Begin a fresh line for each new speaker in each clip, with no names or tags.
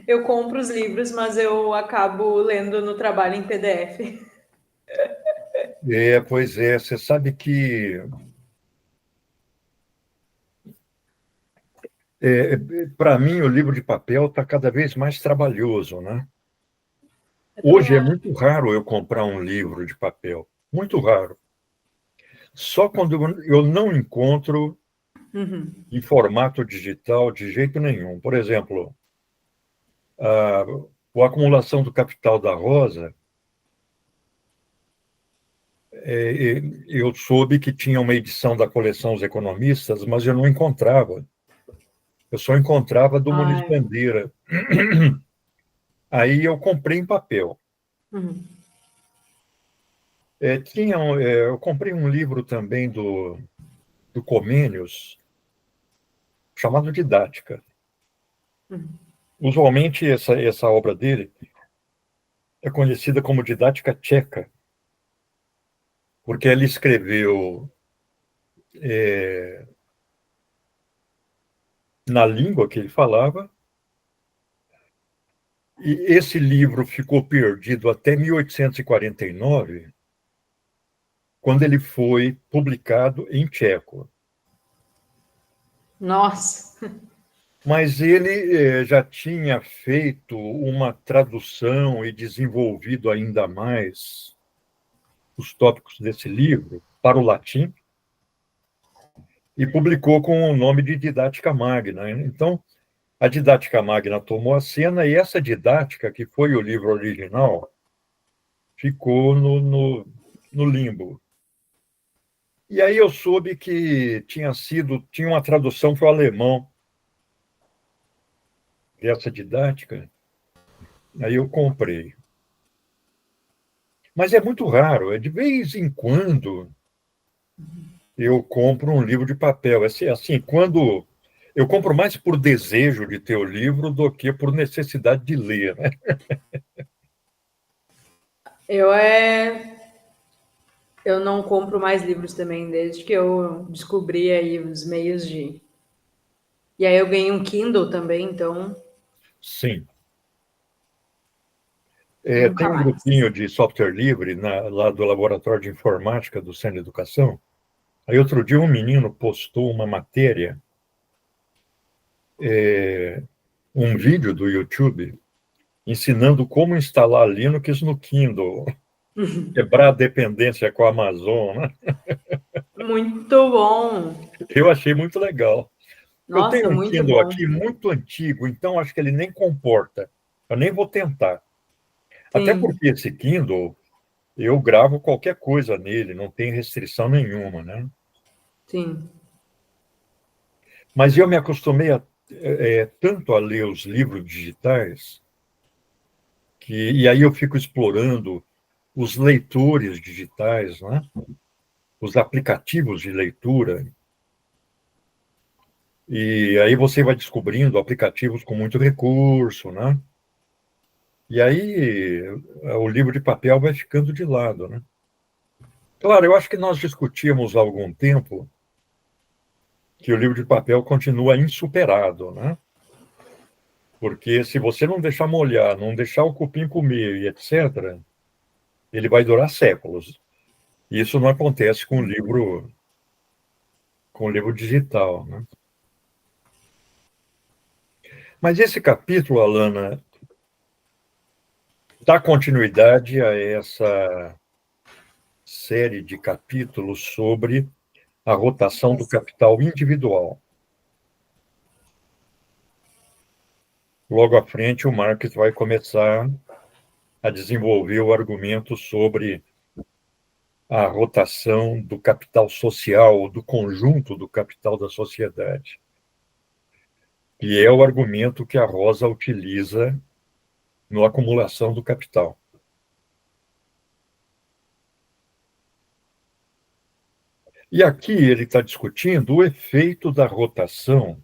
Eu compro os livros, mas eu acabo lendo no trabalho em PDF.
Pois é, você sabe que para mim o livro de papel está cada vez mais trabalhoso, né?
Eu também
Hoje é
acho.
muito raro eu comprar um livro de papel, muito raro. Só quando eu não encontro
Uhum.
em formato digital de jeito nenhum. Por exemplo, a Acumulação do Capital da Rosa, eu soube que tinha uma edição da coleção Os Economistas, mas eu não encontrava. Eu só encontrava do Muniz
Ai.
Bandeira. Aí eu comprei em papel.
Uhum.
Eu comprei um livro também do Comênios, chamado Didática.
Uhum.
Usualmente, essa obra dele é conhecida como Didática Tcheca, porque ele escreveu na língua que ele falava, e esse livro ficou perdido até 1849, quando ele foi publicado em tcheco.
Nossa.
Mas ele já tinha feito uma tradução e desenvolvido ainda mais os tópicos desse livro para o latim e publicou com o nome de Didática Magna. Então, a Didática Magna tomou a cena e essa didática, que foi o livro original, ficou no limbo. E aí eu soube que tinha uma tradução para o alemão dessa didática, aí eu comprei. Mas é muito raro, de vez em quando eu compro um livro de papel. Assim, quando eu compro mais por desejo de ter o livro do que por necessidade de ler, né?
Eu é. Eu não compro mais livros também, desde que eu descobri aí os meios de. E aí eu ganhei um Kindle também, então
Sim.
nunca
Tem um
mais.
grupinho de software livre lá do Laboratório de Informática do Centro de Educação. Aí outro dia um menino postou uma matéria, um vídeo do YouTube, ensinando como instalar Linux no Kindle, quebrar a dependência com a Amazon, né?
Muito bom.
Eu achei muito legal. Eu
Nossa,
tenho um
muito
Kindle
bom.
aqui muito antigo, então acho que ele nem comporta. Eu nem vou tentar. Até
Sim,
porque esse Kindle, eu gravo qualquer coisa nele, não tem restrição nenhuma, né?
sim.
Mas eu me acostumei tanto a ler os livros digitais, e aí eu fico explorando os leitores digitais, né? Os aplicativos de leitura, e aí você vai descobrindo aplicativos com muito recurso, né? E aí o livro de papel vai ficando de lado, né? Claro, eu acho que nós discutimos há algum tempo que o livro de papel continua insuperado, né? Porque se você não deixar molhar, não deixar o cupim comer e etc., ele vai durar séculos. E isso não acontece com o livro digital, né? Mas esse capítulo, Alana, dá continuidade a essa série de capítulos sobre a rotação do capital individual. Logo à frente, o Marx vai começar a desenvolver o argumento sobre a rotação do capital social, do conjunto do capital da sociedade. E é o argumento que a Rosa utiliza no Acumulação do Capital. E aqui ele está discutindo o efeito da rotação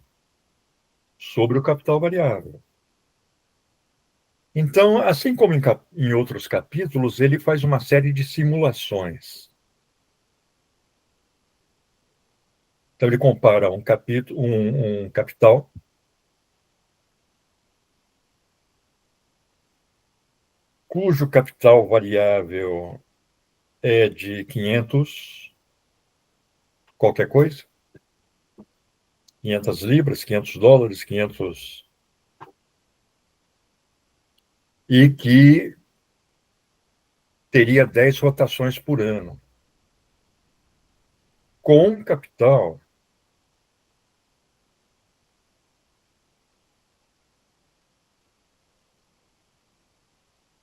sobre o capital variável. Então, assim como em outros capítulos, ele faz uma série de simulações. Então, ele compara um capital cujo capital variável é de 500, qualquer coisa, 500 libras, 500 dólares, 500... E que teria 10 rotações por ano. Com capital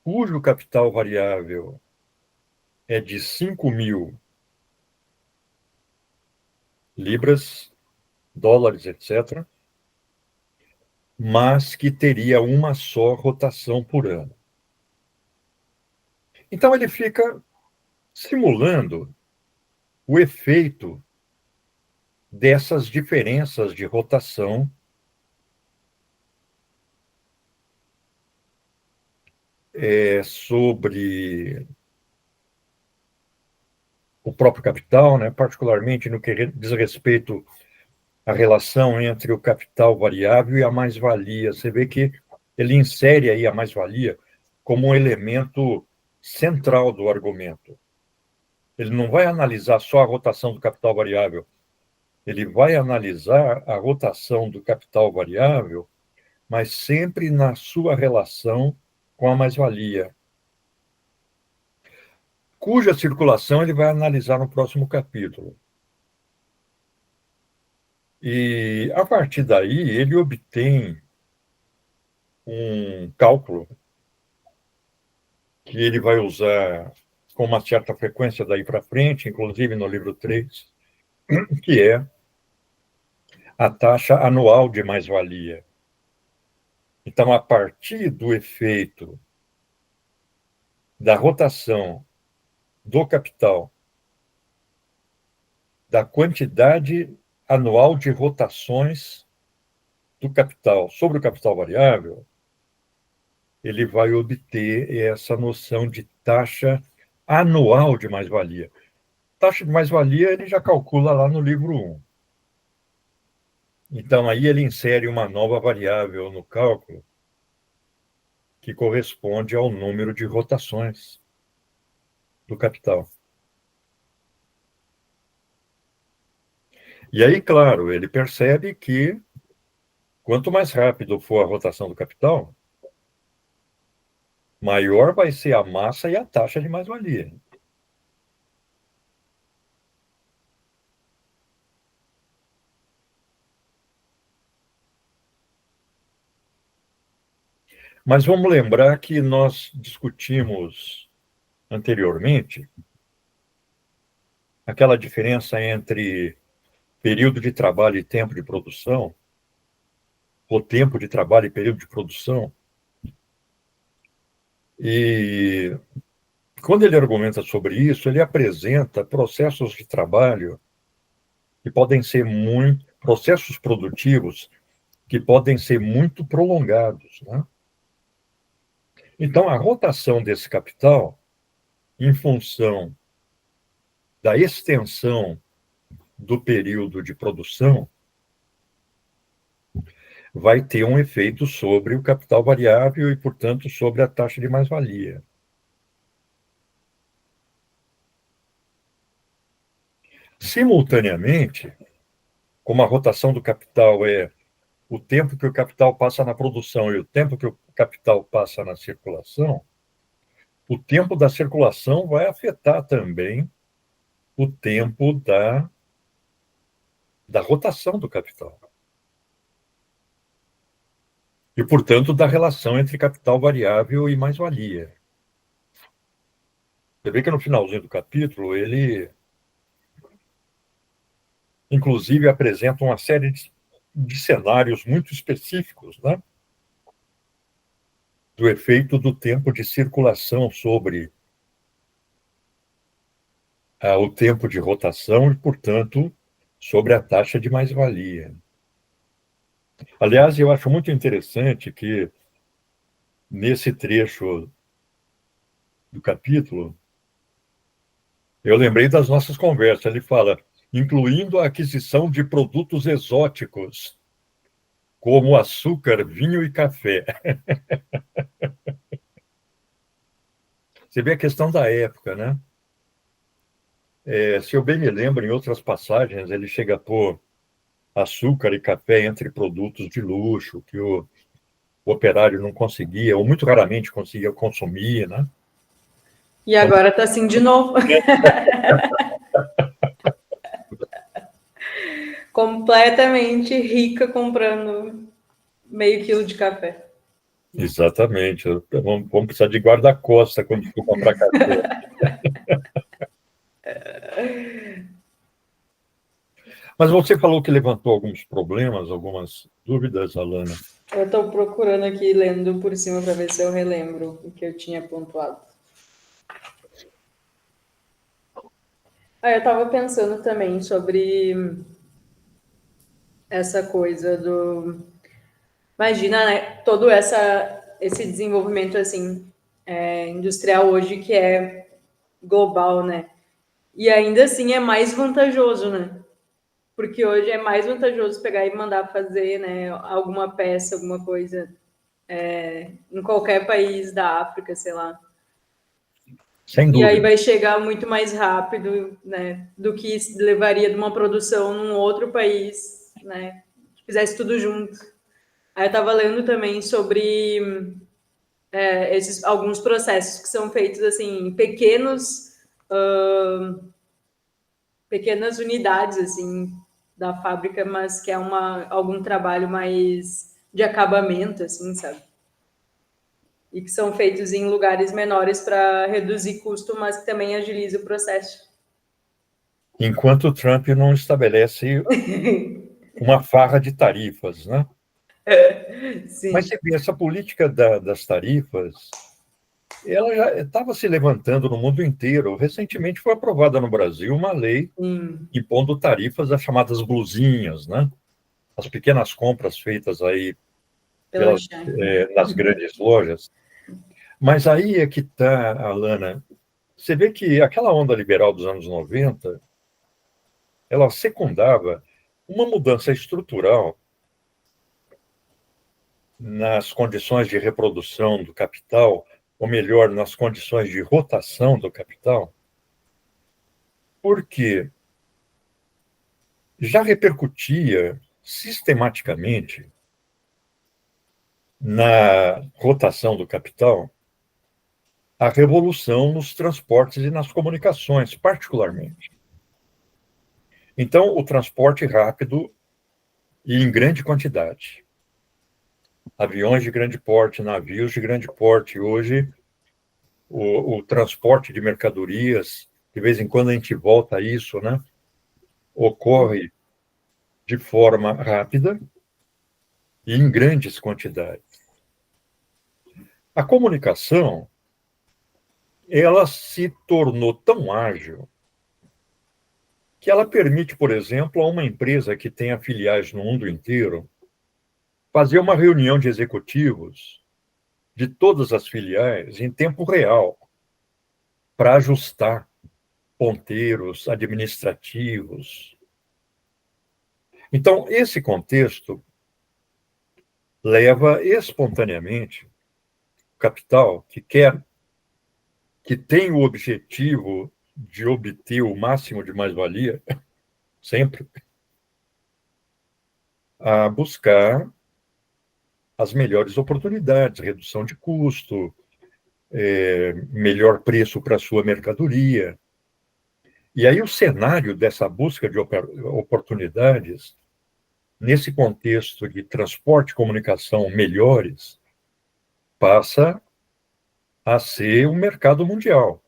cujo capital variável é de 5.000 libras, dólares, etc., mas que teria uma só rotação por ano. Então, ele fica simulando o efeito dessas diferenças de rotação sobre o próprio capital, né? Particularmente no que diz respeito à relação entre o capital variável e a mais-valia. Você vê que ele insere aí a mais-valia como um elemento central do argumento. Ele não vai analisar só a rotação do capital variável, ele vai analisar a rotação do capital variável, mas sempre na sua relação com a mais-valia, cuja circulação ele vai analisar no próximo capítulo. E, a partir daí, ele obtém um cálculo que ele vai usar com uma certa frequência daí para frente, inclusive no livro 3, que é a taxa anual de mais-valia. Então, a partir do efeito da rotação do capital, da quantidade anual de rotações do capital sobre o capital variável, ele vai obter essa noção de taxa anual de mais-valia. Taxa de mais-valia ele já calcula lá no livro 1. Então, aí ele insere uma nova variável no cálculo que corresponde ao número de rotações do capital. E aí, claro, ele percebe que quanto mais rápido for a rotação do capital, maior vai ser a massa e a taxa de mais-valia. Mas vamos lembrar que nós discutimos anteriormente aquela diferença entre período de trabalho e tempo de produção, ou tempo de trabalho e período de produção. E quando ele argumenta sobre isso, ele apresenta processos de trabalho que podem ser processos produtivos que podem ser muito prolongados, né? Então, a rotação desse capital, em função da extensão do período de produção, vai ter um efeito sobre o capital variável e, portanto, sobre a taxa de mais-valia. Simultaneamente, como a rotação do capital é o tempo que o capital passa na produção e o tempo que o capital passa na circulação, o tempo da circulação vai afetar também o tempo da rotação do capital. E, portanto, da relação entre capital variável e mais-valia. Você vê que no finalzinho do capítulo, ele, inclusive, apresenta uma série de cenários muito específicos, né? Do efeito do tempo de circulação sobre o tempo de rotação e, portanto, sobre a taxa de mais-valia. Aliás, eu acho muito interessante que, nesse trecho do capítulo, eu lembrei das nossas conversas. Ele fala, incluindo a aquisição de produtos exóticos, como açúcar, vinho e café. Você vê a questão da época, né? Se eu bem me lembro, em outras passagens, ele chega a pôr açúcar e café entre produtos de luxo, que o operário não conseguia, ou muito raramente conseguia consumir, né?
E agora tá assim de novo. Completamente rica comprando meio quilo de café.
Exatamente. Vamos precisar de guarda-costa quando for comprar café. Mas você falou que levantou alguns problemas, algumas dúvidas, Alana.
Eu estou procurando aqui, lendo por cima para ver se eu relembro o que eu tinha pontuado. Eu estava pensando também sobre essa coisa do... Imagina, né, todo esse desenvolvimento assim, industrial hoje que é global, né? E ainda assim é mais vantajoso, né? Porque hoje é mais vantajoso pegar e mandar fazer, né, alguma peça, alguma coisa em qualquer país da África, sei lá.
Sem
E aí
dúvida.
vai chegar muito mais rápido, né, do que levaria de uma produção num outro país, né, que fizesse tudo junto. Aí eu estava lendo também sobre esses alguns processos que são feitos assim, em pequenas unidades assim da fábrica, mas que é algum trabalho mais de acabamento, assim, sabe? E que são feitos em lugares menores para reduzir custo, mas que também agiliza o processo.
Enquanto o Trump não estabelece uma farra de tarifas, né? Mas
Sim.
você vê, essa política das tarifas, ela já estava se levantando no mundo inteiro. Recentemente foi aprovada no Brasil uma lei
Sim.
impondo tarifas às chamadas blusinhas, né? As pequenas compras feitas aí
Pela China.
nas grandes lojas. Mas aí é que está, Alana. Você vê que aquela onda liberal dos anos 90, ela secundava uma mudança estrutural nas condições de reprodução do capital, ou melhor, nas condições de rotação do capital, porque já repercutia sistematicamente na rotação do capital a revolução nos transportes e nas comunicações, particularmente. Então, o transporte rápido e em grande quantidade. Aviões de grande porte, navios de grande porte. Hoje, o transporte de mercadorias, de vez em quando a gente volta a isso, né? Ocorre de forma rápida e em grandes quantidades. A comunicação, ela se tornou tão ágil que ela permite, por exemplo, a uma empresa que tenha filiais no mundo inteiro fazer uma reunião de executivos de todas as filiais em tempo real para ajustar ponteiros administrativos. Então, esse contexto leva espontaneamente o capital que tem o objetivo de obter o máximo de mais-valia, sempre, a buscar as melhores oportunidades, redução de custo, melhor preço para a sua mercadoria. E aí o cenário dessa busca de oportunidades, nesse contexto de transporte e comunicação melhores, passa a ser um mercado mundial.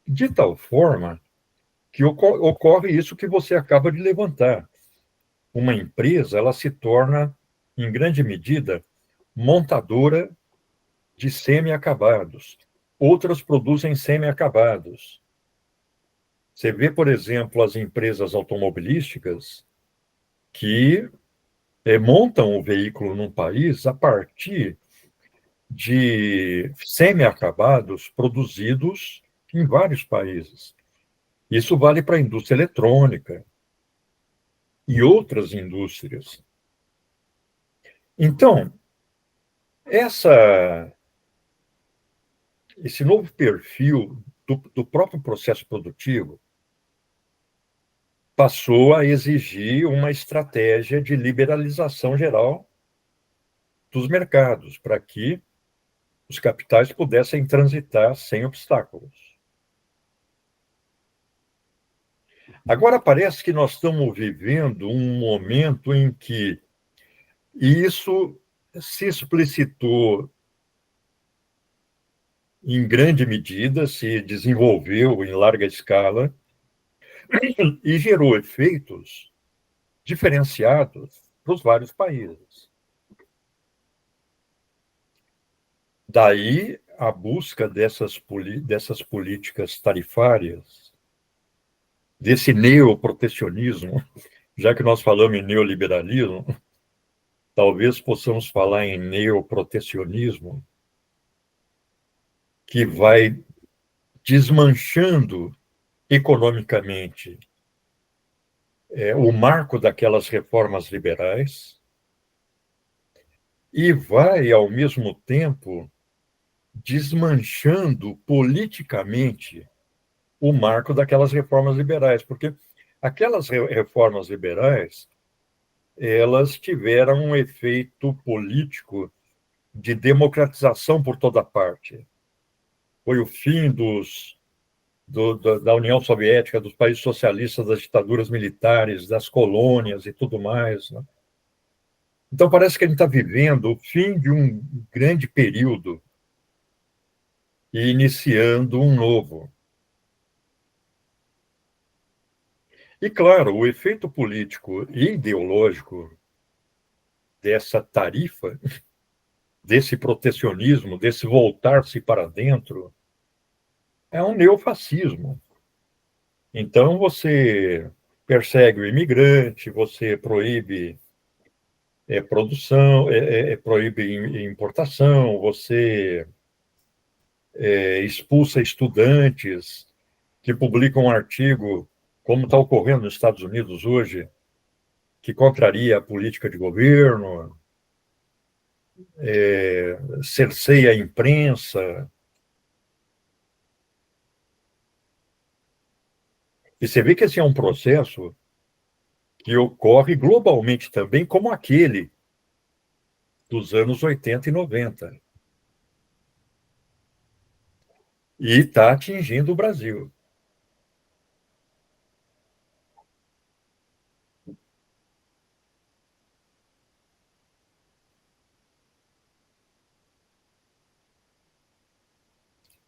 De tal forma que ocorre isso que você acaba de levantar. Uma empresa, ela se torna, em grande medida, montadora de semi-acabados. Outras produzem semi-acabados. Você vê, por exemplo, as empresas automobilísticas que montam o veículo num país a partir de semi-acabados produzidos em vários países. Isso vale para a indústria eletrônica e outras indústrias. Então, essa esse novo perfil do próprio processo produtivo passou a exigir uma estratégia de liberalização geral dos mercados, para que os capitais pudessem transitar sem obstáculos. Agora parece que nós estamos vivendo um momento em que isso se explicitou em grande medida, se desenvolveu em larga escala e gerou efeitos diferenciados para os vários países. Daí a busca dessas políticas tarifárias, desse neoprotecionismo, já que nós falamos em neoliberalismo, talvez possamos falar em neoprotecionismo, que vai desmanchando economicamente o marco daquelas reformas liberais e vai, ao mesmo tempo, desmanchando politicamente o marco daquelas reformas liberais, porque aquelas reformas liberais elas tiveram um efeito político de democratização por toda parte. Foi o fim da União Soviética, dos países socialistas, das ditaduras militares, das colônias e tudo mais. Né? Então, parece que a gente está vivendo o fim de um grande período e iniciando um novo. E, claro, o efeito político e ideológico dessa tarifa, desse protecionismo, desse voltar-se para dentro, é um neofascismo. Então, você persegue o imigrante, você proíbe produção, proíbe importação, você expulsa estudantes que publicam um artigo, como está ocorrendo nos Estados Unidos hoje, que contraria a política de governo, cerceia a imprensa. E você vê que esse é um processo que ocorre globalmente também, como aquele dos anos 80 e 90. E está atingindo o Brasil.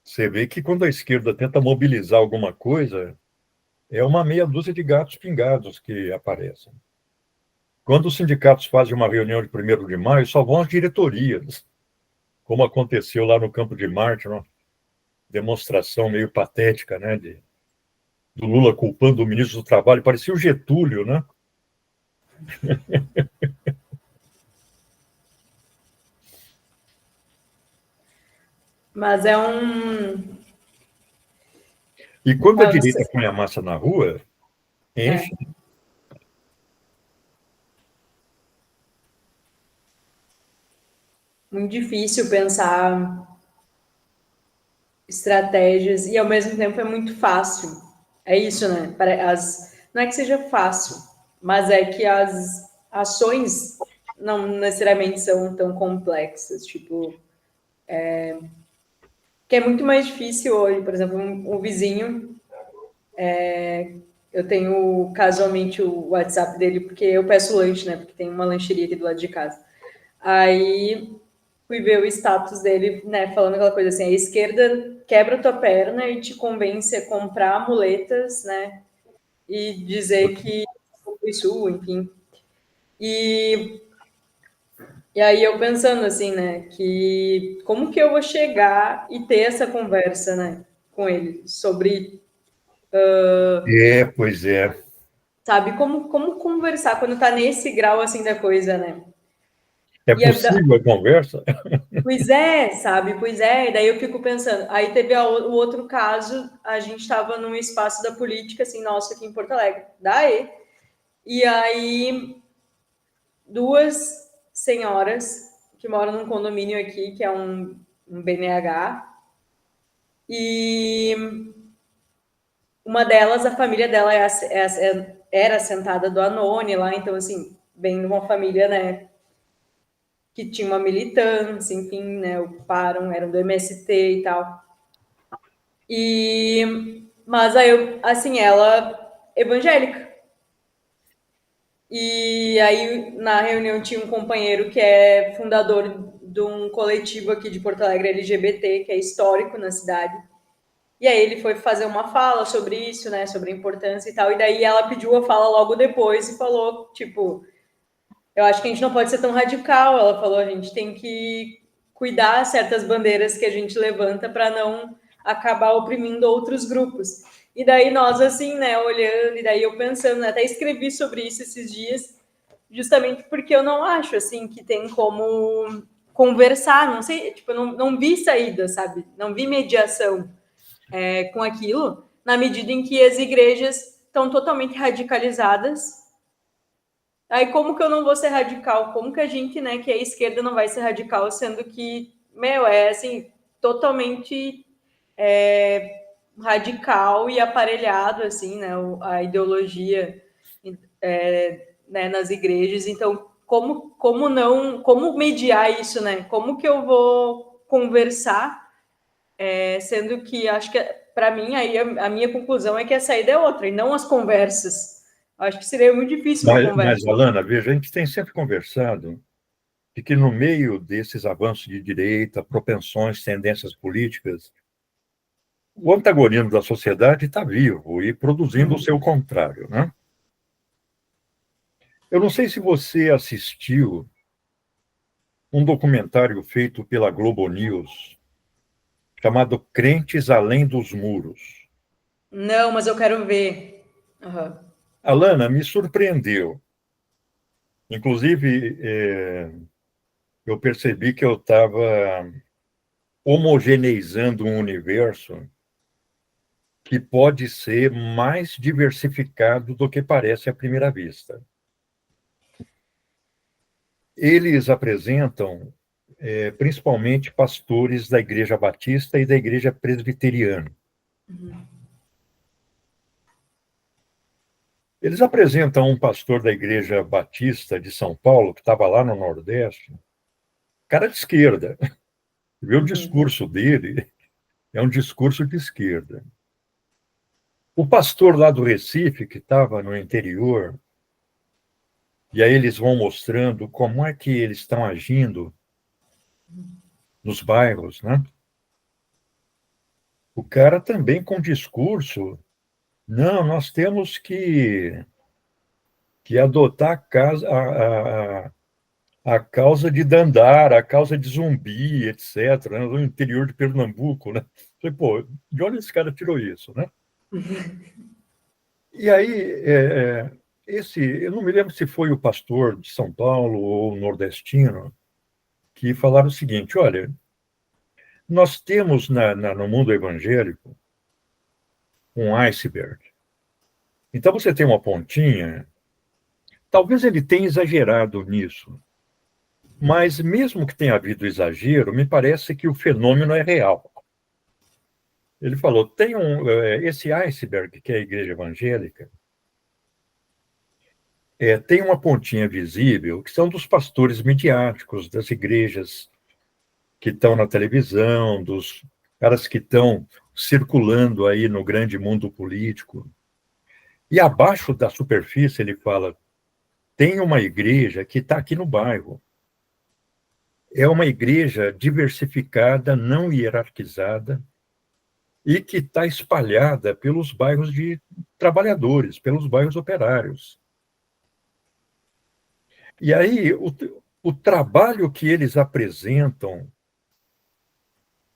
Você vê que quando a esquerda tenta mobilizar alguma coisa, é uma meia dúzia de gatos pingados que aparecem. Quando os sindicatos fazem uma reunião de 1º de maio, só vão as diretorias, como aconteceu lá no Campo de Marte, uma demonstração meio patética, né, do Lula culpando o ministro do Trabalho, parecia o Getúlio, né?
Mas é um.
E quando a
Ah, você...
direita põe a massa na rua, enche.
É. Muito difícil pensar estratégias e ao mesmo tempo é muito fácil. É isso, né? Não é que seja fácil, mas é que as ações não necessariamente são tão complexas. Tipo, que é muito mais difícil hoje, por exemplo, um vizinho. Eu tenho casualmente o WhatsApp dele porque eu peço lanche, né? Porque tem uma lancheria aqui do lado de casa. Aí fui ver o status dele, né, falando aquela coisa assim, a esquerda quebra tua perna e te convence a comprar muletas, né, e dizer que isso, enfim. E, e aí eu pensando assim, né, que como que eu vou chegar e ter essa conversa, né, com ele sobre,
Pois é.
sabe, como conversar quando tá nesse grau assim da coisa, né?
É
E
possível a conversa?
pois é, sabe? Pois é, e daí eu fico pensando. Aí teve o outro caso, a gente estava num espaço da política, assim, nossa, aqui em Porto Alegre, daí. E aí, duas senhoras que moram num condomínio aqui, que é um BNH, E uma delas, a família dela era assentada do Anoni lá, então, assim, vem de uma família, né, que tinha uma militância, enfim, né, ocuparam, eram do MST e tal. Mas aí, assim, ela evangélica. E aí, na reunião, tinha um companheiro que é fundador de um coletivo aqui de Porto Alegre LGBT, que é histórico na cidade. E aí ele foi fazer uma fala sobre isso, né, sobre a importância e tal. E daí ela pediu a fala logo depois e falou, tipo, eu acho que a gente não pode ser tão radical. Ela falou, a gente tem que cuidar certas bandeiras que a gente levanta para não acabar oprimindo outros grupos. E daí nós, assim, né, olhando, e daí eu pensando, né, até escrevi sobre isso esses dias, justamente porque eu não acho, assim, que tem como conversar, não sei, tipo, eu não vi saída, sabe? Não vi mediação com aquilo, na medida em que as igrejas estão totalmente radicalizadas. Aí como que eu não vou ser radical? Como que a gente, né, que é esquerda, não vai ser radical, sendo que, meu, é assim, totalmente radical e aparelhado, assim, né, a ideologia né, nas igrejas. Então, como mediar isso, né? Como que eu vou conversar, sendo que acho que, para mim, aí a minha conclusão é que a saída é outra, e não as conversas. Acho que seria muito difícil uma conversa.
Mas, Alana, veja, a gente tem sempre conversado de que no meio desses avanços de direita, propensões, tendências políticas, o antagonismo da sociedade está vivo e produzindo o seu contrário, né? Eu não sei se você assistiu um documentário feito pela Globo News chamado Crentes Além dos Muros.
Não, mas eu quero ver. Uhum.
Alana, me surpreendeu. Inclusive, eu percebi que eu estava homogeneizando um universo que pode ser mais diversificado do que parece à primeira vista. Eles apresentam principalmente pastores da Igreja Batista e da Igreja Presbiteriana. Eles apresentam um pastor da Igreja Batista de São Paulo, que estava lá no Nordeste, cara de esquerda. Vê o discurso dele, é um discurso de esquerda. O pastor lá do Recife, que estava no interior, e aí eles vão mostrando como é que eles estão agindo nos bairros, né? O cara também com discurso, não, nós temos que adotar a causa de Dandara, a causa de Zumbi, etc., né? No interior de Pernambuco, né? Falei, pô, de onde esse cara tirou isso, né? E aí, eu não me lembro se foi o pastor de São Paulo ou o nordestino que falaram o seguinte, olha, nós temos no mundo evangélico um iceberg. Então você tem uma pontinha, talvez ele tenha exagerado nisso, mas mesmo que tenha havido exagero, me parece que o fenômeno é real. Ele falou, tem esse iceberg, que é a igreja evangélica, tem uma pontinha visível, que são dos pastores midiáticos, das igrejas que estão na televisão, dos caras que estão circulando aí no grande mundo político. E abaixo da superfície, ele fala, tem uma igreja que está aqui no bairro. É uma igreja diversificada, não hierarquizada, e que está espalhada pelos bairros de trabalhadores, pelos bairros operários. E aí, o trabalho que eles apresentam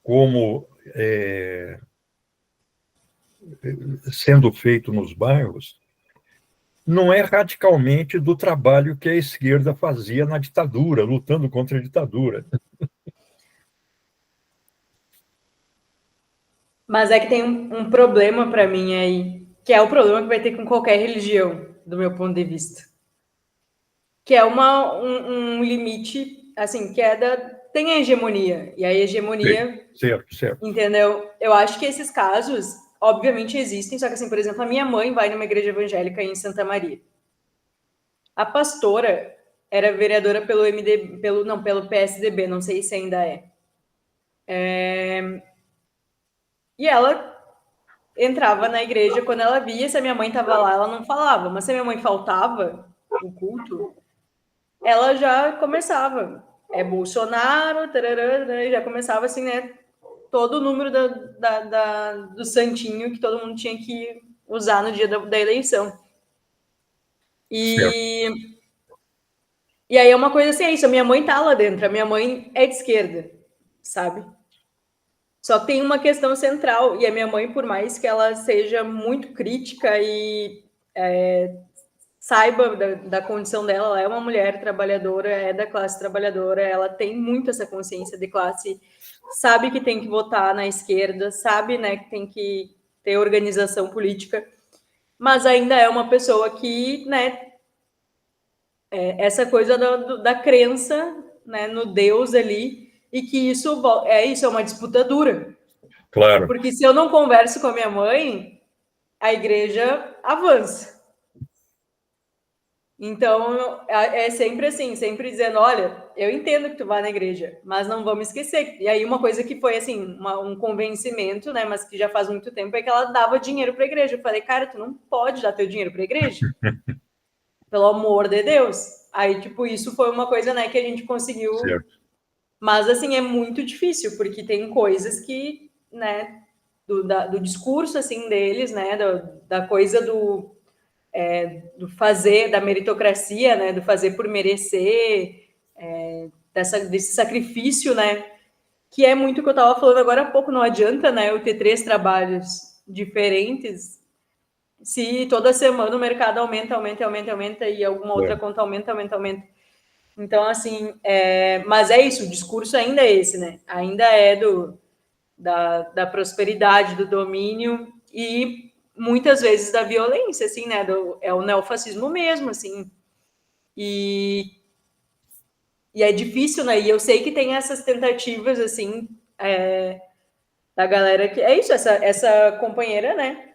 como sendo feito nos bairros não é radicalmente do trabalho que a esquerda fazia na ditadura, lutando contra a ditadura.
Mas é que tem um problema para mim aí, que é o problema que vai ter com qualquer religião, do meu ponto de vista. Que é um limite, assim, que é tem a hegemonia, e a hegemonia,
certo, certo.
entendeu? Eu acho que esses casos, obviamente, existem, só que, assim, por exemplo, a minha mãe vai numa igreja evangélica em Santa Maria. A pastora era vereadora pelo pelo PSDB, não sei se ainda é. E ela entrava na igreja, quando ela via, se a minha mãe estava lá, ela não falava, mas se a minha mãe faltava o culto, ela já começava. É Bolsonaro, tarará, já começava assim, né? Todo o número do santinho que todo mundo tinha que usar no dia da eleição.
Certo.
E aí é uma coisa assim, é isso, a minha mãe tá lá dentro, a minha mãe é de esquerda, sabe? Só tem uma questão central, e a minha mãe, por mais que ela seja muito crítica e saiba da condição dela, ela é uma mulher trabalhadora, é da classe trabalhadora, ela tem muito essa consciência de classe, sabe que tem que votar na esquerda, sabe, né, que tem que ter organização política, mas ainda é uma pessoa que, né, essa coisa da crença, né, no Deus ali, e que isso é uma disputa dura.
Claro.
Porque se eu não converso com a minha mãe, a igreja avança. Então, é sempre assim, sempre dizendo, olha, eu entendo que tu vai na igreja, mas não vamos esquecer. E aí uma coisa que foi, assim, um convencimento, né, mas que já faz muito tempo, é que ela dava dinheiro para a igreja. Eu falei, cara, tu não pode dar teu dinheiro para a igreja. Pelo amor de Deus. Aí, tipo, isso foi uma coisa, né, que a gente conseguiu.
Certo.
Mas, assim, é muito difícil, porque tem coisas que, né, do discurso, assim, deles, né, da coisa do fazer, da meritocracia, né, do fazer por merecer, desse sacrifício, né, que é muito o que eu estava falando agora há pouco, não adianta, né, eu ter 3 trabalhos diferentes se toda semana o mercado aumenta e alguma outra conta aumenta. Então, assim, mas é isso, o discurso ainda é esse, né, ainda é da prosperidade, do domínio e muitas vezes da violência, assim, né? É o neofascismo mesmo, assim. E, e é difícil, né? E eu sei que tem essas tentativas, assim, da galera que. É isso, essa companheira, né?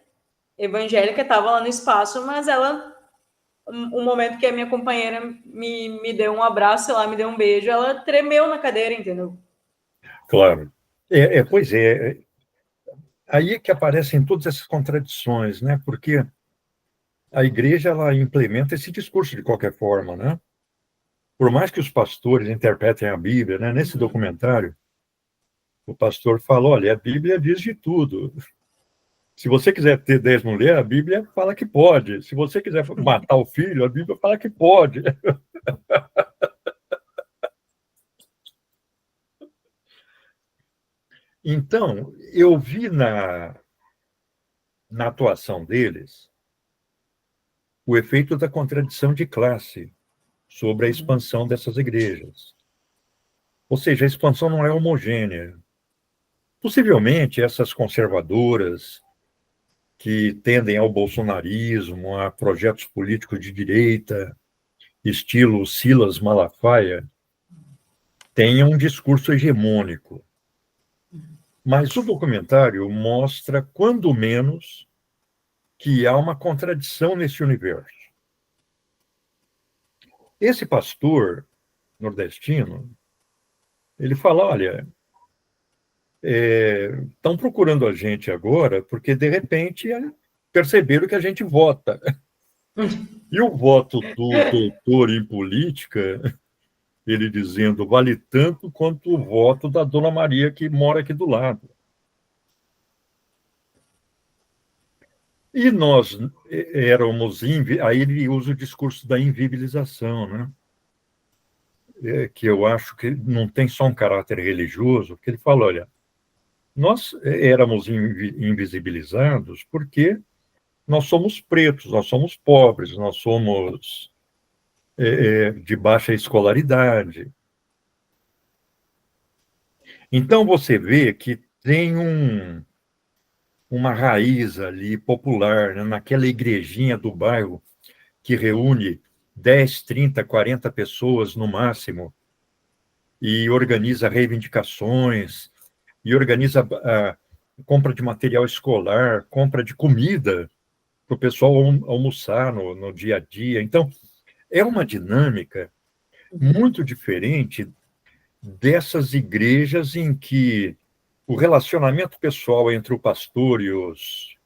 Evangélica estava lá no espaço, mas ela. Um momento que a minha companheira me deu um abraço, ela me deu um beijo, ela tremeu na cadeira, entendeu?
Claro. Pois é. Aí é que aparecem todas essas contradições, né? Porque a igreja ela implementa esse discurso de qualquer forma, né? Por mais que os pastores interpretem a Bíblia, né? Nesse documentário, o pastor fala, olha, a Bíblia diz de tudo. Se você quiser ter 10 mulheres, a Bíblia fala que pode. Se você quiser matar o filho, a Bíblia fala que pode. Então, eu vi na atuação deles o efeito da contradição de classe sobre a expansão dessas igrejas. Ou seja, a expansão não é homogênea. Possivelmente, essas conservadoras que tendem ao bolsonarismo, a projetos políticos de direita, estilo Silas Malafaia, tenham um discurso hegemônico. Mas o documentário mostra, quando menos, que há uma contradição nesse universo. Esse pastor nordestino, ele fala, olha, estão procurando a gente agora porque, de repente, perceberam que a gente vota. E o voto do doutor em política, ele dizendo, vale tanto quanto o voto da dona Maria, que mora aqui do lado. E nós éramos... Aí ele usa o discurso da invibilização, né? Que eu acho que não tem só um caráter religioso, porque ele fala, olha, nós éramos invisibilizados porque nós somos pretos, nós somos pobres, nós somos de baixa escolaridade. Então você vê que tem uma raiz ali popular, né, naquela igrejinha do bairro que reúne 10, 30, 40 pessoas no máximo, e organiza reivindicações, e organiza compra de material escolar, compra de comida para o pessoal almoçar no dia a dia. Então, é uma dinâmica muito diferente dessas igrejas em que o relacionamento pessoal entre o pastor e os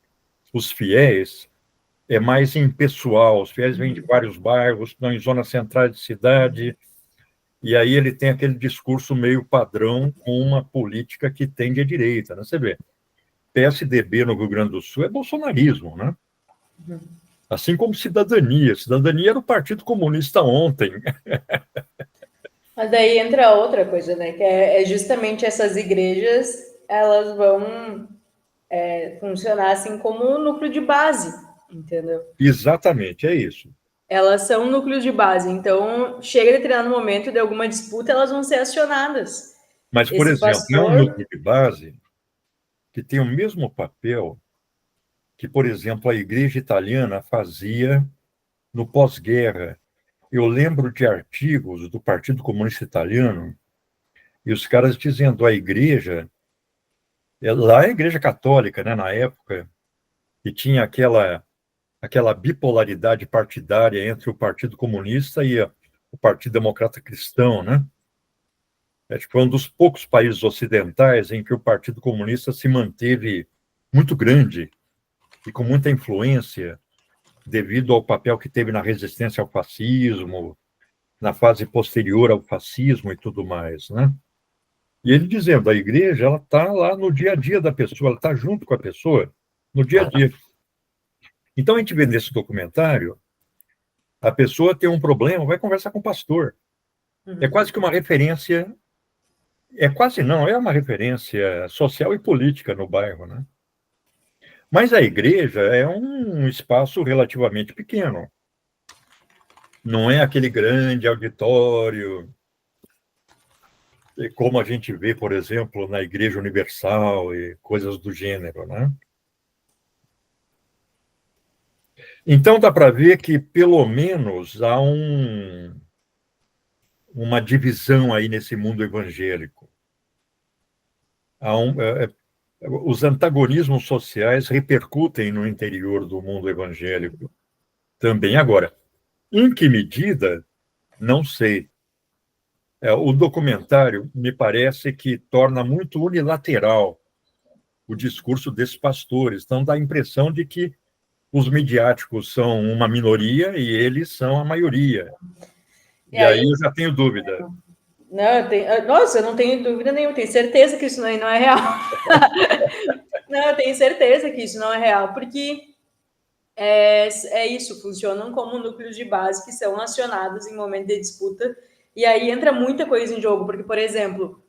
fiéis é mais impessoal. Os fiéis vêm de vários bairros, estão em zonas centrais de cidade, e aí ele tem aquele discurso meio padrão com uma política que tende à direita, né? Você vê, PSDB no Rio Grande do Sul é bolsonarismo, né? Assim como Cidadania. Cidadania era o Partido Comunista ontem.
Mas daí entra outra coisa, né? Que é justamente essas igrejas, elas vão funcionar assim como um núcleo de base, entendeu?
Exatamente, é isso.
Elas são núcleos de base, então chega determinado momento de alguma disputa, elas vão ser acionadas.
Mas, por
Esse
exemplo, é um
pastor,
núcleo de base que tem o mesmo papel que, por exemplo, a igreja italiana fazia no pós-guerra. Eu lembro de artigos do Partido Comunista Italiano e os caras dizendo a igreja, lá é a igreja católica, né, na época, que tinha aquela bipolaridade partidária entre o Partido Comunista e o Partido Democrata Cristão, né? Foi um dos poucos países ocidentais em que o Partido Comunista se manteve muito grande e com muita influência devido ao papel que teve na resistência ao fascismo, na fase posterior ao fascismo e tudo mais, né? E ele dizendo, a igreja, ela está lá no dia a dia da pessoa, ela está junto com a pessoa no dia a dia. Então, a gente vê nesse documentário, a pessoa tem um problema, vai conversar com o pastor. É quase que uma referência, é quase não, é uma referência social e política no bairro, né? Mas a igreja é um espaço relativamente pequeno. Não é aquele grande auditório, como a gente vê, por exemplo, na Igreja Universal e coisas do gênero, né? Então dá para ver que, pelo menos, há uma divisão aí nesse mundo evangélico. Os antagonismos sociais repercutem no interior do mundo evangélico também. Agora, em que medida, não sei. O documentário me parece que torna muito unilateral o discurso desses pastores. Então dá a impressão de que os midiáticos são uma minoria e eles são a maioria.
e
E aí
aí,
eu já tenho dúvida.
nossa, eu não tenho dúvida nenhuma, tenho certeza que isso não é real. Não, eu tenho certeza que isso não é real, porque é isso, funcionam como núcleos de base que são acionados em momento de disputa, e aí entra muita coisa em jogo, porque, por exemplo,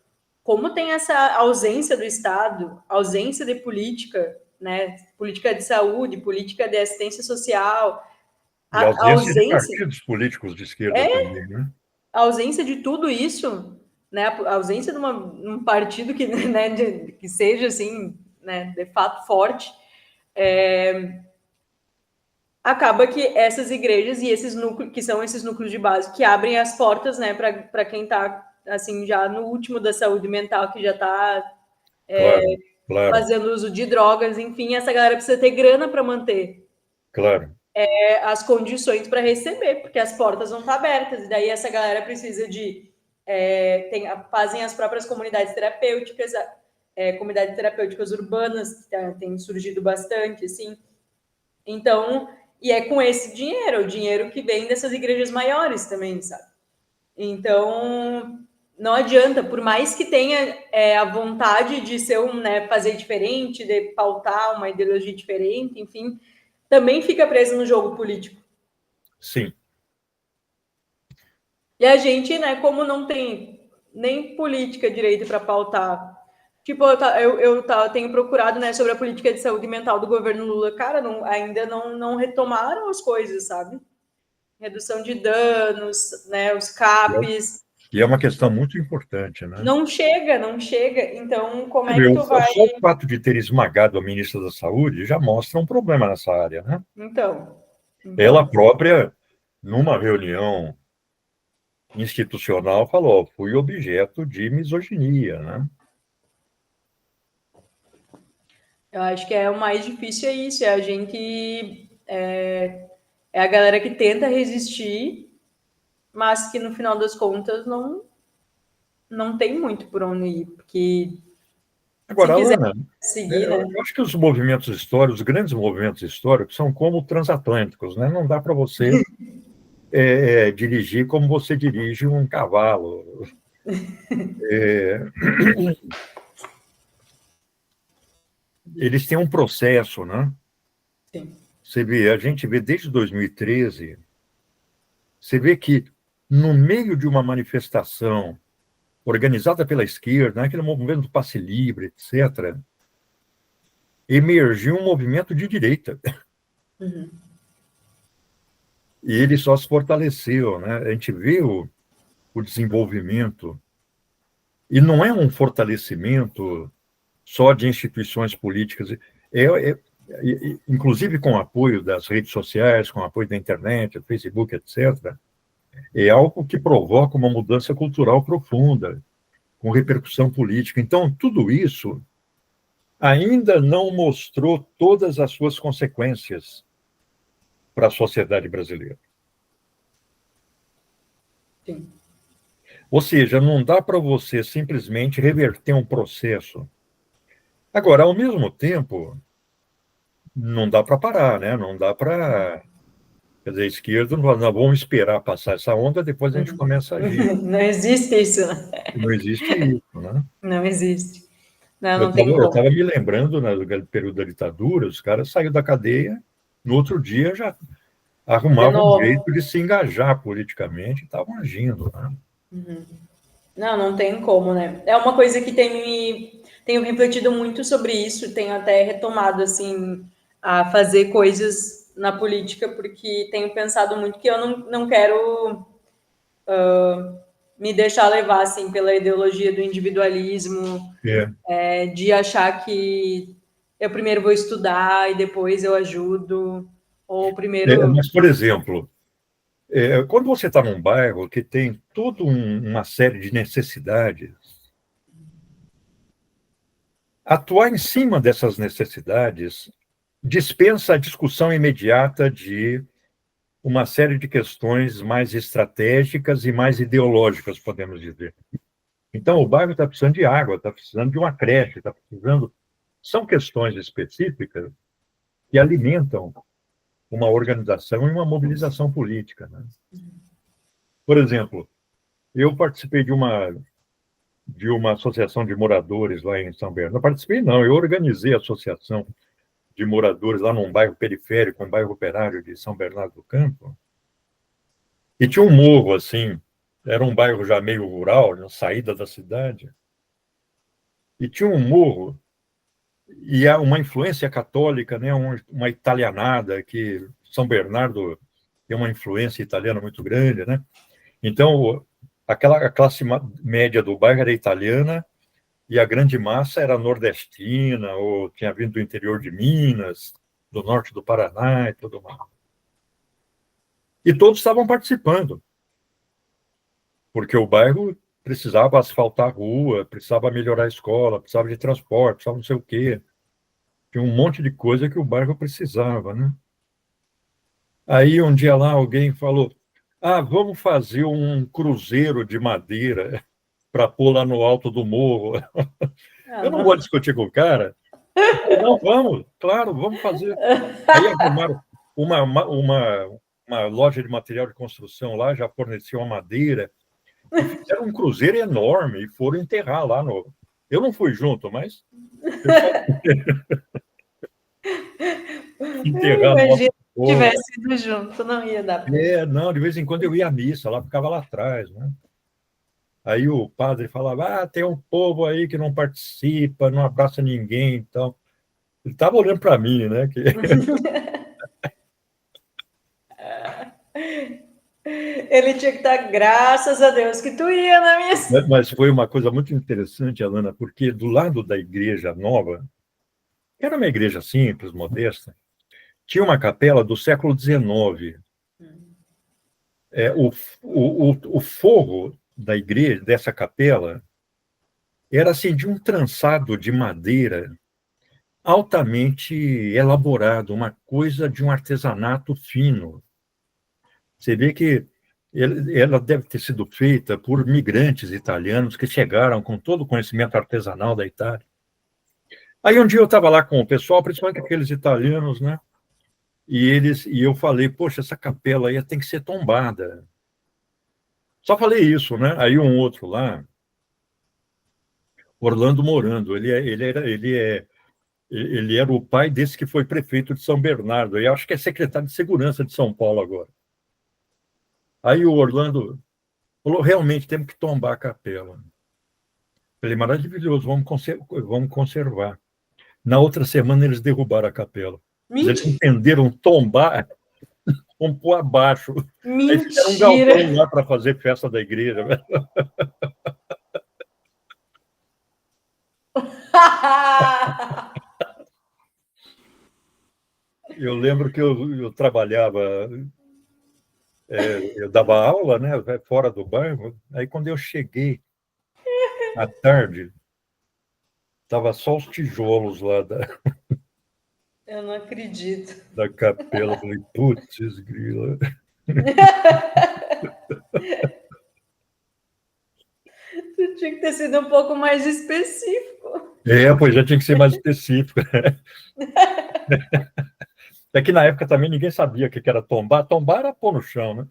como tem essa ausência do Estado, ausência de política, né, política de saúde, política de assistência social,
E a
a
ausência de
ausência,
partidos políticos de esquerda também, né?
a ausência de tudo isso, né, a ausência de um partido que, né, que seja assim, né, de fato forte, acaba que essas igrejas e esses núcleos, que são esses núcleos de base, que abrem as portas, né, para quem está assim já no último da saúde mental, que já está
Claro, claro,
fazendo uso de drogas, enfim, essa galera precisa ter grana para manter
claro,
as condições para receber, porque as portas vão estar abertas, e daí essa galera precisa de fazem as próprias comunidades terapêuticas, comunidades terapêuticas urbanas, que tem surgido bastante, assim. Então, e é com esse dinheiro, o dinheiro que vem dessas igrejas maiores também, sabe? Então, não adianta, por mais que tenha a vontade de ser né, fazer diferente, de pautar uma ideologia diferente, enfim, também fica preso no jogo político.
sim.
E a gente, né, como não tem nem política direito para pautar, tipo, eu tenho procurado, né, sobre a política de saúde mental do governo Lula, cara, ainda não retomaram as coisas, sabe? Redução de danos, né, os CAPs,
E é uma questão muito importante, né?
não chega. Então, como
Você
é
vê,
que tu vai?
só o fato de ter esmagado a ministra da Saúde já mostra um problema nessa área, né?
Então,
Ela própria, numa reunião institucional falou, fui objeto de misoginia, né?
Eu acho que é o mais difícil é isso, é a gente é a galera que tenta resistir, mas que no final das contas não tem muito por onde ir, porque se
Agora,
quiser
Alana,
seguir, né?
eu acho que os movimentos históricos, os grandes movimentos históricos, são como transatlânticos, né? Não dá para você dirigir como você dirige um cavalo. É, eles têm um processo, né?
Sim.
Você vê, a gente vê desde 2013, você vê que no meio de uma manifestação organizada pela esquerda, naquele movimento do passe livre, etc., emergiu um movimento de direita.
Uhum.
E ele só se fortaleceu, né? A gente vê o desenvolvimento, e não é um fortalecimento só de instituições políticas, inclusive com o apoio das redes sociais, com o apoio da internet, do Facebook, etc., é algo que provoca uma mudança cultural profunda, com repercussão política. Então, tudo isso ainda não mostrou todas as suas consequências para a sociedade brasileira.
Sim.
Ou seja, não dá para você simplesmente reverter um processo. Agora, ao mesmo tempo, não dá para parar, né? Não dá para. Quer dizer, a esquerda, nós vamos esperar passar essa onda, depois a gente começa a agir.
Não existe isso, né?
Não existe isso, né?
Não existe. Não,
Eu
não tem
estava eu
como.
tava me lembrando, no período da ditadura, os caras saíram da cadeia, no outro dia já
De
arrumavam um
novo.
jeito de se engajar politicamente e estavam agindo, né?
Não, não tem como, né? É uma coisa que tenho refletido muito sobre isso, tenho até retomado, assim, a fazer coisas na política, porque tenho pensado muito que eu não quero me deixar levar, assim, pela ideologia do individualismo,
É.
de achar que eu primeiro vou estudar e depois eu ajudo, ou primeiro...
Mas, por exemplo, quando você está num bairro que tem toda uma série de necessidades, atuar em cima dessas necessidades dispensa a discussão imediata de uma série de questões mais estratégicas e mais ideológicas, podemos dizer. Então, o bairro está precisando de água, está precisando de uma creche, está precisando. São questões específicas que alimentam uma organização e uma mobilização política, né? Por exemplo, eu participei de uma associação de moradores lá em São Bernardo. Não participei, não, eu organizei a associação de moradores lá num bairro periférico, um bairro operário de São Bernardo do Campo. E tinha um morro, assim, era um bairro já meio rural, na saída da cidade. E tinha um morro, e há uma influência católica, né, uma italianada, que São Bernardo tem uma influência italiana muito grande, né? Então, a classe média do bairro era italiana, e a grande massa era nordestina, ou tinha vindo do interior de Minas, do norte do Paraná e tudo mais. E todos estavam participando, porque o bairro precisava asfaltar a rua, precisava melhorar a escola, precisava de transporte, precisava não sei o quê. Tinha um monte de coisa que o bairro precisava, né? Aí um dia lá alguém falou: ah, vamos fazer um cruzeiro de madeira para pôr lá no alto do morro.
Ah,
Eu não vou
não.
discutir com o cara. Eu falei, não, vamos, claro, vamos fazer. Aí arrumaram uma loja de material de construção lá, já forneceu a madeira, e fizeram um cruzeiro enorme e foram enterrar lá no. Eu não fui junto, mas o pessoal enterrar no alto
Imagina
do
se
morro.
tivesse ido junto, não ia dar pra ir.
Não, de vez em quando eu ia à missa, lá ficava lá atrás, né? Aí o padre falava: ah, tem um povo aí que não participa, não abraça ninguém, então. Ele estava olhando para mim, né?
Ele tinha que estar, graças a Deus, que tu ia na minha.
Mas foi uma coisa muito interessante, Alana, porque do lado da igreja nova, que era uma igreja simples, modesta, tinha uma capela do século XIX. o forro da igreja, dessa capela, era assim, de um trançado de madeira altamente elaborado, uma coisa de um artesanato fino. Você vê que ela deve ter sido feita por migrantes italianos que chegaram com todo o conhecimento artesanal da Itália. Aí um dia eu estava lá com o pessoal, principalmente aqueles italianos, né? E eu falei, poxa, essa capela aí tem que ser tombada. Só falei isso, né? Aí um outro lá, Orlando Morando, ele era o pai desse que foi prefeito de São Bernardo, e acho que é secretário de Segurança de São Paulo agora. Aí o Orlando falou, realmente temos que tombar a capela. Falei, maravilhoso, vamos conservar. Na outra semana eles derrubaram a capela. Eles
Mentira!
entenderam tombar, vamos pôr abaixo. Aí fizeram um
Mentira!
galpão lá para fazer festa da igreja. Eu lembro que eu trabalhava, eu dava aula, né, fora do bairro. Aí quando eu cheguei à tarde, estava só os tijolos lá
Eu não acredito.
da capela. Eu falei, putz, grila.
Tu tinha que ter sido um pouco mais específico.
Pois já tinha que ser mais específico. É que na época também ninguém sabia o que era tombar. Tombar era pôr no chão, né?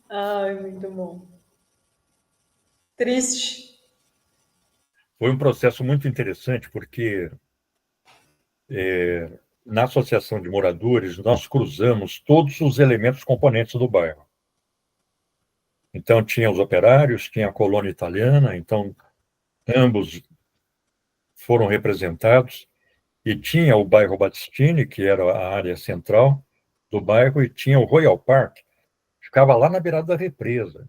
Ai, muito bom. Triste.
Foi um processo muito interessante, porque na associação de moradores nós cruzamos todos os elementos componentes do bairro. Então, tinha os operários, tinha a colônia italiana, então ambos foram representados, e tinha o bairro Battistini, que era a área central do bairro, e tinha o Royal Park, ficava lá na beirada da represa.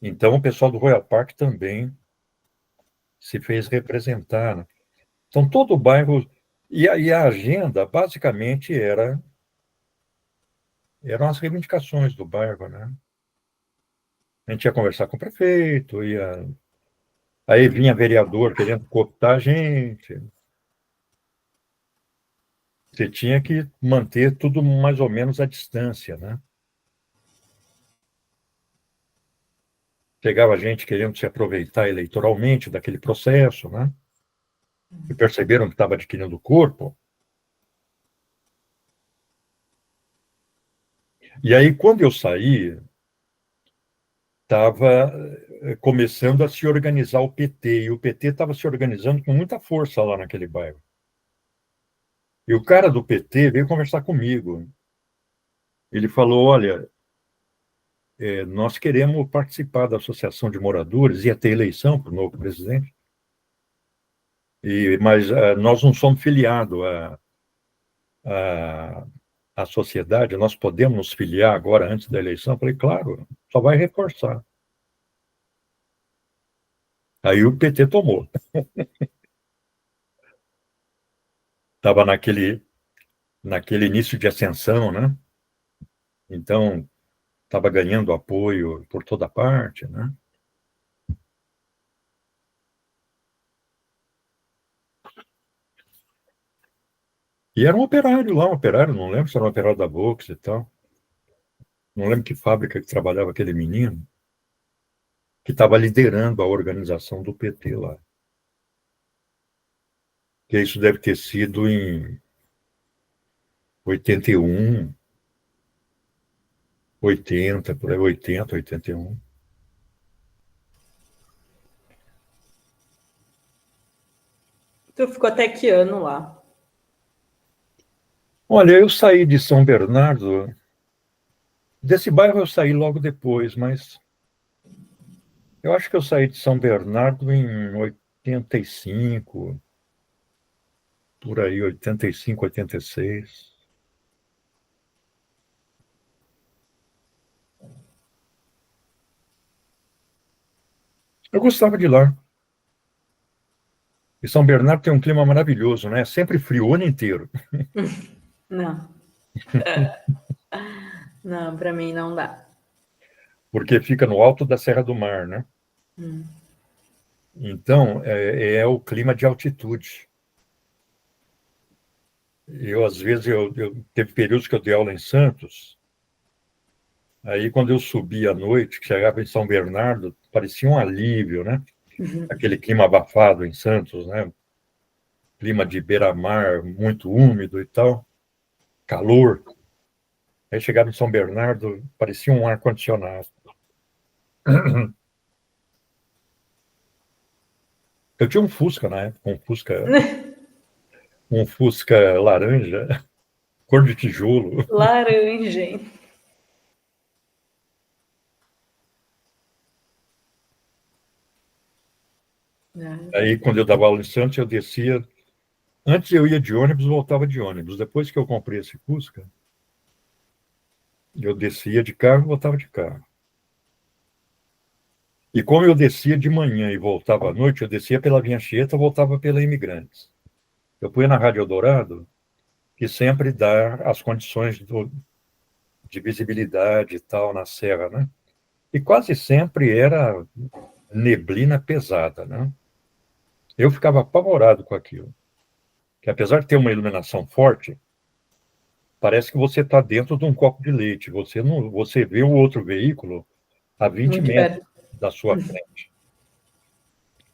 Então, o pessoal do Royal Park também se fez representar, né? Então, todo o bairro. E a agenda, basicamente, eram as reivindicações do bairro, né? A gente ia conversar com o prefeito, aí vinha vereador querendo cooptar a gente. Você tinha que manter tudo mais ou menos à distância, né? Chegava gente querendo se aproveitar eleitoralmente daquele processo, né? E perceberam que estava adquirindo corpo. E aí, quando eu saí, estava começando a se organizar o PT, e o PT estava se organizando com muita força lá naquele bairro. E o cara do PT veio conversar comigo. Ele falou, olha, nós queremos participar da associação de moradores, ia ter eleição para o novo presidente, mas nós não somos filiados à sociedade, nós podemos nos filiar agora antes da eleição? Eu falei, claro, só vai reforçar. Aí o PT tomou. Estava naquele início de ascensão, né? Então, estava ganhando apoio por toda parte, né? E era um operário lá, não lembro se era um operário da Volks e tal. Não lembro que fábrica que trabalhava aquele menino, que estava liderando a organização do PT lá. Que isso deve ter sido em 81, 80, por aí, 80, 81.
Tu ficou até que ano lá?
Olha, eu saí de São Bernardo, desse bairro eu saí logo depois, mas eu acho que eu saí de São Bernardo em 85, por aí, 85, 86. Eu gostava de lá. E São Bernardo tem um clima maravilhoso, né? Sempre frio o ano inteiro.
Não. Não, para mim não dá.
Porque fica no alto da Serra do Mar, né? Então, é o clima de altitude. Às vezes, teve períodos que eu dei aula em Santos, aí quando eu subia à noite, que chegava em São Bernardo, parecia um alívio, né? Aquele clima abafado em Santos, né? Clima de beira-mar, muito úmido e tal, calor. Aí chegava em São Bernardo, parecia um ar-condicionado. Eu tinha um Fusca na época, um Fusca laranja, cor de tijolo.
Laranja.
Aí, quando eu dava aula em Santos, eu descia. Antes eu ia de ônibus, voltava de ônibus. Depois que eu comprei esse Fusca, eu descia de carro, voltava de carro. E como eu descia de manhã e voltava à noite, eu descia pela Vinha Anchieta, voltava pela Imigrantes. Eu punha na Rádio Eldorado, que sempre dá as condições de visibilidade e tal na serra, né? E quase sempre era neblina pesada, né? Eu ficava apavorado com aquilo, que apesar de ter uma iluminação forte, parece que você está dentro de um copo de leite. Você não, você vê o outro veículo a 20
Muito
metros
perto.
da sua frente.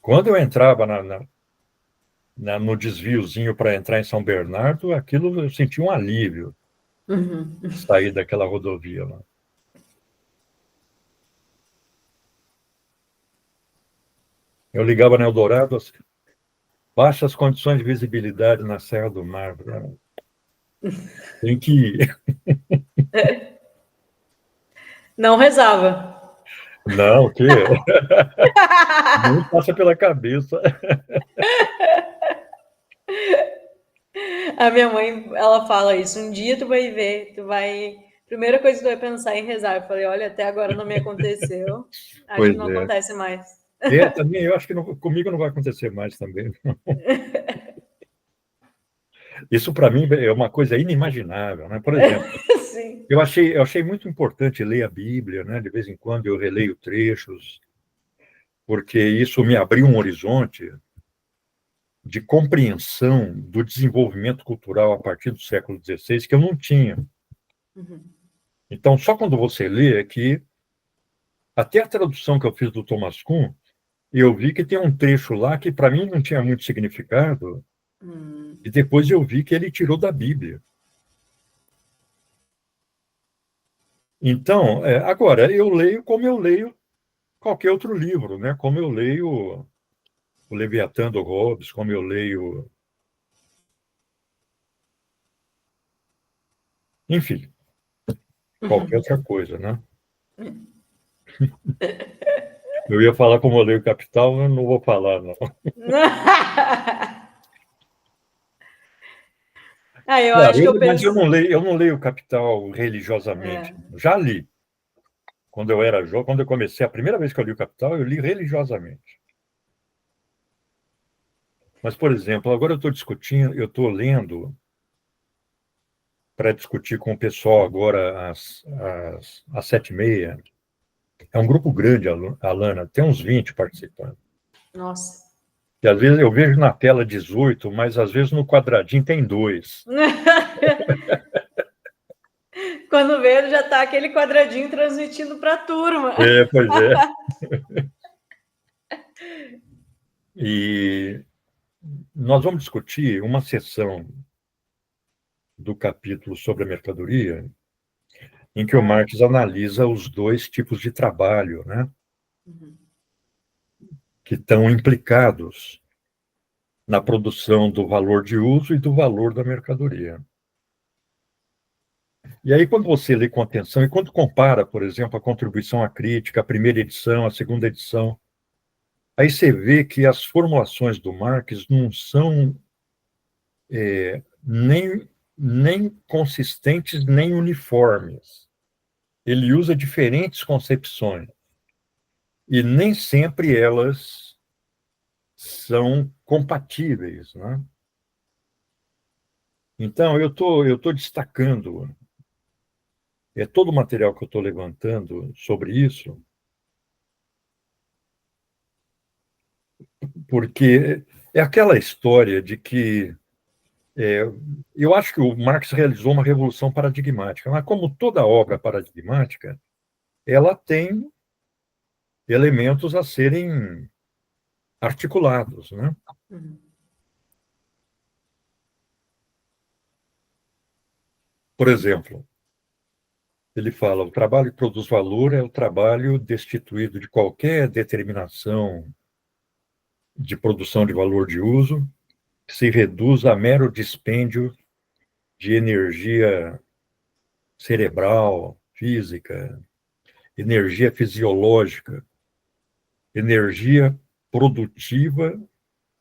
Quando eu entrava no desviozinho para entrar em São Bernardo, aquilo eu senti um alívio sair daquela rodovia lá. Eu ligava na Eldorado, baixas condições de visibilidade na Serra do Mar. Tem que ir.
Não rezava.
Não, o quê? Nem passa pela cabeça.
A minha mãe, ela fala isso. Um dia tu vai ver, tu vai. Primeira coisa que tu vai pensar é em rezar. Eu falei, olha, até agora não me aconteceu. Acho que
Pois
não
é.
acontece mais.
Também eu acho que comigo não vai acontecer mais também. Isso para mim é uma coisa inimaginável, né? Por exemplo,
Sim.
eu achei muito importante ler a Bíblia, né? De vez em quando eu releio trechos, porque isso me abriu um horizonte de compreensão do desenvolvimento cultural a partir do século XVI que eu não tinha. Então, só quando você lê é que até a tradução que eu fiz do Thomas Kuhn, eu vi que tem um trecho lá que para mim não tinha muito significado, e depois eu vi que ele tirou da Bíblia. Então, agora, eu leio como eu leio qualquer outro livro, né? Como eu leio o Leviatã do Hobbes, como eu leio, enfim, qualquer outra coisa, né? Eu ia falar como eu leio Capital, mas não vou falar, não.
Eu
Claro,
acho que eu
mas
penso.
eu não leio Capital religiosamente.
É.
Já li. Quando eu era jovem, quando eu comecei, a primeira vez que eu li o Capital, eu li religiosamente. Mas, por exemplo, agora eu estou lendo para discutir com o pessoal agora às 7h30. É um grupo grande, Alana, tem uns 20 participantes.
Nossa.
E às vezes eu vejo na tela 18, mas às vezes no quadradinho tem 2.
Quando vê, já tá aquele quadradinho transmitindo para a turma.
Pois é. E nós vamos discutir uma seção do capítulo sobre a mercadoria, em que o Marx analisa os dois tipos de trabalho, né, que estão implicados na produção do valor de uso e do valor da mercadoria. E aí, quando você lê com atenção, e quando compara, por exemplo, a contribuição à crítica, a primeira edição, a segunda edição, aí você vê que as formulações do Marx não são nem consistentes, nem uniformes. Ele usa diferentes concepções, e nem sempre elas são compatíveis, né? Então, eu tô destacando todo o material que eu estou levantando sobre isso, porque é aquela história de que eu acho que o Marx realizou uma revolução paradigmática, mas como toda obra paradigmática, ela tem elementos a serem articulados, né?
Uhum.
Por exemplo, ele fala: o trabalho que produz valor é o trabalho destituído de qualquer determinação de produção de valor de uso, que se reduz a mero dispêndio de energia cerebral, física, energia fisiológica, energia produtiva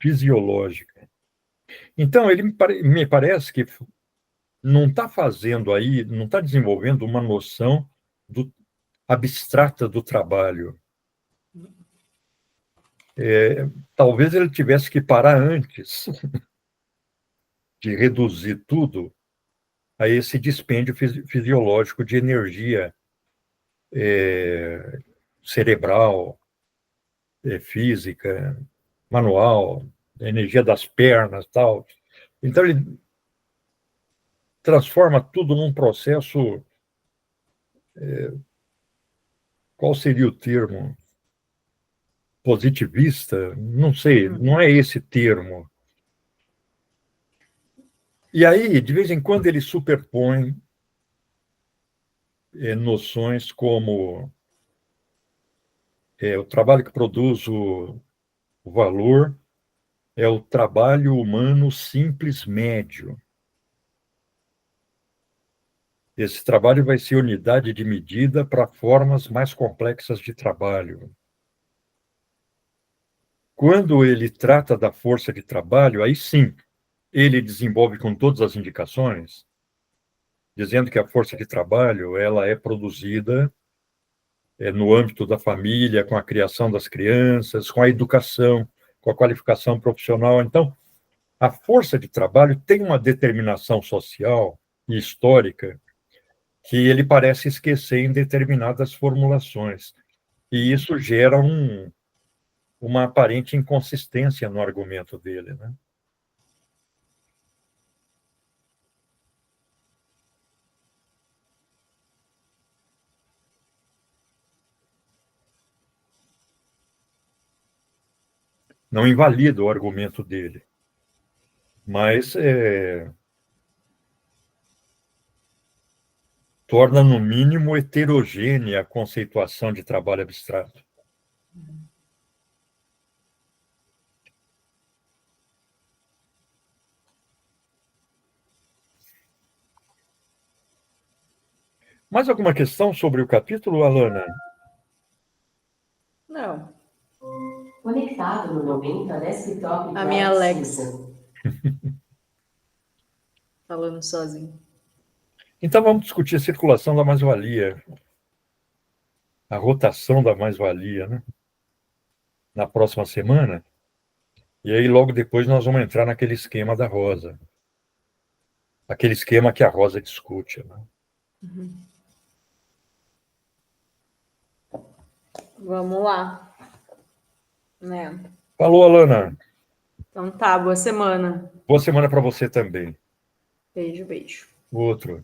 fisiológica. Então, ele me parece que não está fazendo aí, não está desenvolvendo uma noção abstrata do trabalho. Talvez ele tivesse que parar antes de reduzir tudo a esse dispêndio fisiológico de energia cerebral, física, manual, energia das pernas, tal. Então ele transforma tudo num processo. Qual seria o termo? Positivista? Não sei, não é esse termo. E aí, de vez em quando, ele superpõe noções como o trabalho que produz o valor é o trabalho humano simples médio. Esse trabalho vai ser unidade de medida para formas mais complexas de trabalho. Quando ele trata da força de trabalho, aí sim, ele desenvolve com todas as indicações, dizendo que a força de trabalho ela é produzida no âmbito da família, com a criação das crianças, com a educação, com a qualificação profissional. Então, a força de trabalho tem uma determinação social e histórica que ele parece esquecer em determinadas formulações. E isso gera uma aparente inconsistência no argumento dele, né? Não invalida o argumento dele, mas torna, no mínimo, heterogênea a conceituação de trabalho abstrato. Mais alguma questão sobre o capítulo, Alana?
Não.
Conectado no momento a desktop.
A minha Alexa. Falando sozinho.
Então vamos discutir a circulação da mais-valia, a rotação da mais-valia, né? Na próxima semana. E aí logo depois nós vamos entrar naquele esquema da Rosa. Aquele esquema que a Rosa discute, né?
Uhum. Vamos lá. Né?
Falou, Alana.
Então tá, boa semana.
Boa semana para você também.
Beijo, beijo.
Outro.